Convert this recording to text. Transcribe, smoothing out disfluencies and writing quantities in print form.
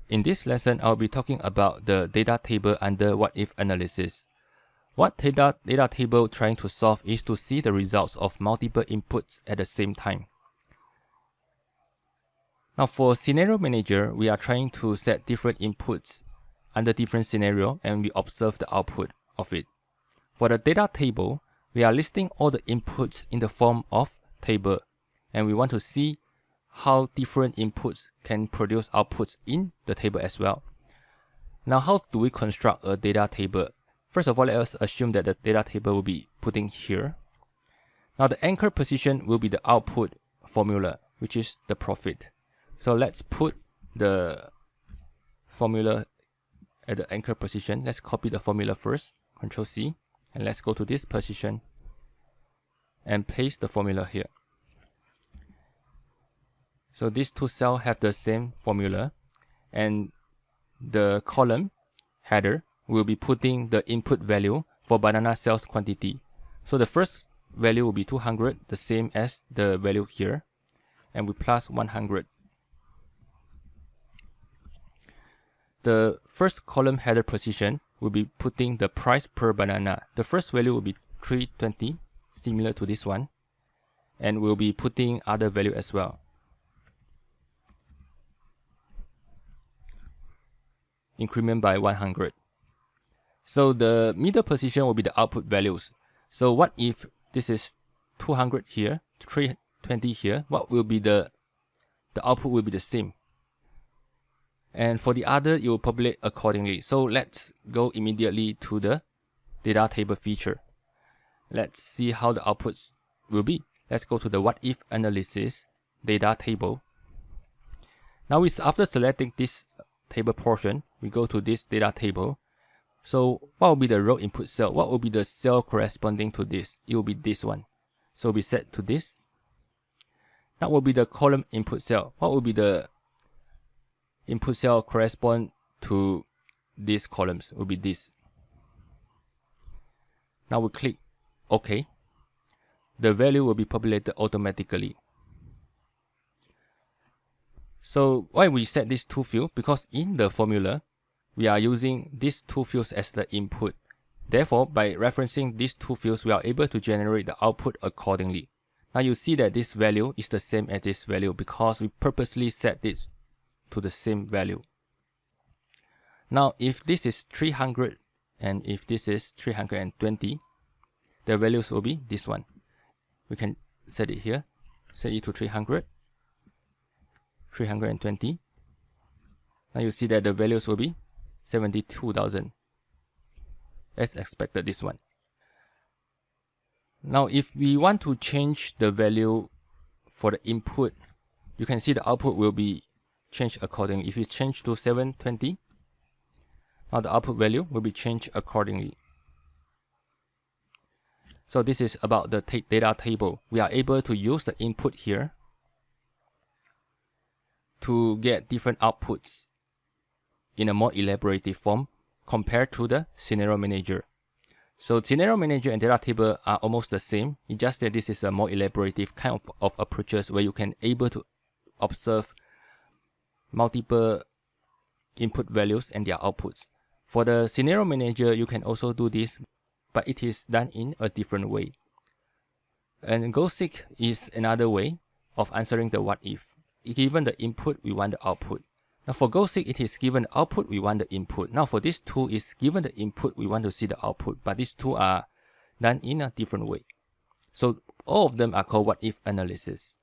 In this lesson, I'll be talking about the data table under what-if analysis. What data table trying to solve is to see the results of multiple inputs at the same time. Now for Scenario Manager, we are trying to set different inputs under different scenario and we observe the output of it. For the data table, we are listing all the inputs in the form of table and we want to see how different inputs can produce outputs in the table as well. Now how do we construct a data table? First of all, let us assume that the data table will be putting here. Now the anchor position will be the output formula, which is the profit. So let's put the formula at the anchor position. Let's copy the formula first, Ctrl C, and let's go to this position and paste the formula here. So these two cells have the same formula, and the column header will be putting the input value for banana sales quantity. So the first value will be 200, the same as the value here, and we plus 100. The first column header position will be putting the price per banana. The first value will be 320, similar to this one, and we'll be putting other value as well. Increment by 100. So the middle position will be the output values. So what if this is 200 here, 320 here, what will be the output will be the same. And for the other, you will populate accordingly. So let's go immediately to the data table feature. Let's see how the outputs will be. Let's go to the what if analysis data table. Now after selecting this table portion, we go to this data table. So what will be the row input cell? What will be the cell corresponding to this? It will be this one. So we set to this. That will be the column input cell. What will be the input cell correspond to these columns? Will be this. Now we click OK. The value will be populated automatically. So why we set these two fields? Because in the formula, we are using these two fields as the input. Therefore, by referencing these two fields, we are able to generate the output accordingly. Now you see that this value is the same as this value because we purposely set this to the same value. Now if this is 300 and if this is 320, the values will be this one. We can set it here, set it to 300. 320. Now you see that the values will be 72,000 as expected, this one. Now if we want to change the value for the input, you can see the output will be changed accordingly. If you change to 720, now the output value will be changed accordingly. So this is about the data table. We are able to use the input here to get different outputs in a more elaborative form compared to the Scenario Manager. So Scenario Manager and data table are almost the same. It's just that this is a more elaborative kind of approaches where you can able to observe multiple input values and their outputs. For the Scenario Manager, you can also do this, but it is done in a different way. And goal-seek is another way of answering the what if. Given the input, we want the output. Now for goal-seek, it is given the output, we want the input. Now for this two, is given the input, we want to see the output. But these two are done in a different way. So all of them are called what if analysis.